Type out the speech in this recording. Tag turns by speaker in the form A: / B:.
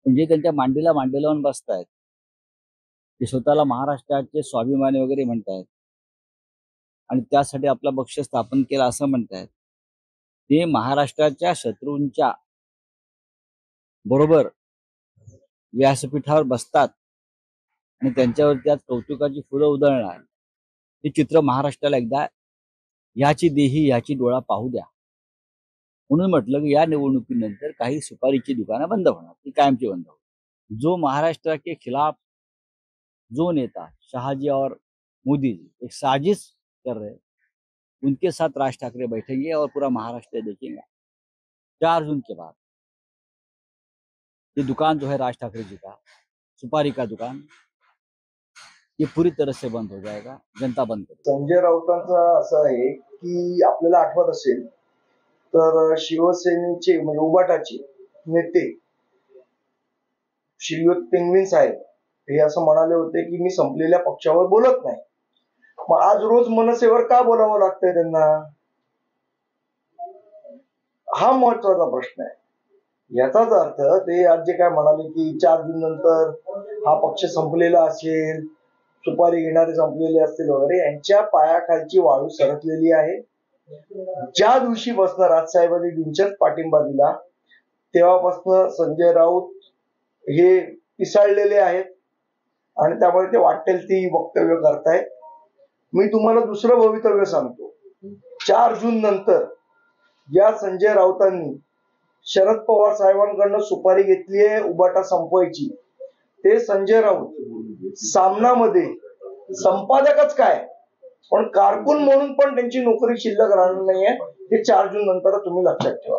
A: म्हणजे त्यांच्या मांडीला मांडी लावून बसतायत, ते स्वतःला महाराष्ट्राचे स्वाभिमानी वगैरे म्हणतायत आणि त्यासाठी आपला पक्ष स्थापन केला असं म्हणतायत. ते महाराष्ट्राच्या शत्रूंच्या बरोबर व्यासपीठावर बसतात आणि त्यांच्यावरती आज कौतुकाची फुलं उधळणार. हे चित्र महाराष्ट्राला एकदा ह्याची देही ह्याची डोळा पाहू द्या. म्हणून म्हटलं की या निवडणुकीनंतर काही सुपारीची दुकानं बंद होणार, ती कायमची बंद होणार. जो महाराष्ट्र के खिलाफ जो नेता शाहजी और मोदी जी एक साजिश कर रहे, उनके साथ राज ठाकरे बैठेंगे और पूरा महाराष्ट्र देखेंगे 4 जून के बाद। ये दुकान जो है राज ठाकरे जी का, सुपारी का दुकान, ये पूरी तरह से बंद हो जाएगा, जनता बंद करेगी।
B: संजय राऊतांचा असं आहे की आपल्याला आठवत असेल तर शिवसेनेचे म्हणजे उबाटाचे नेते श्रीयुत पेंगविन साहेब हे असं म्हणाले होते की मी संपलेल्या पक्षावर बोलत नाही. मग आज रोज मनसेवर का बोलावं लागतंय त्यांना, हा महत्वाचा प्रश्न आहे. याचाच अर्थ ते आज जे काय म्हणाले की 4 जून नंतर हा पक्ष संपलेला असेल, सुपारी घेणारे संपलेले असतील वगैरे, यांच्या पायाखालची वाळू सरकलेली आहे. ज्या दिवशी बसणं राजसाहेबांनी बिनचत पाठिंबा दिला तेव्हापासून संजय राऊत हे पिसाळलेले आहेत आणि त्यामुळे ते वाटेल ती वक्तव्य करतायत. मी तुम्हाला दुसरं भवितव्य सांगतो. 4 जून नंतर या संजय राऊतांनी शरद पवार साहेबांकडनं सुपारी घेतली आहे उबाटा संपवायची, ते संजय राऊत सामनामध्ये संपादकच काय पण कारकून म्हणून पण त्यांची नोकरी शिल्लक राहणार नाहीये. हे 4 जून नंतर तुम्ही लक्षात ठेवा.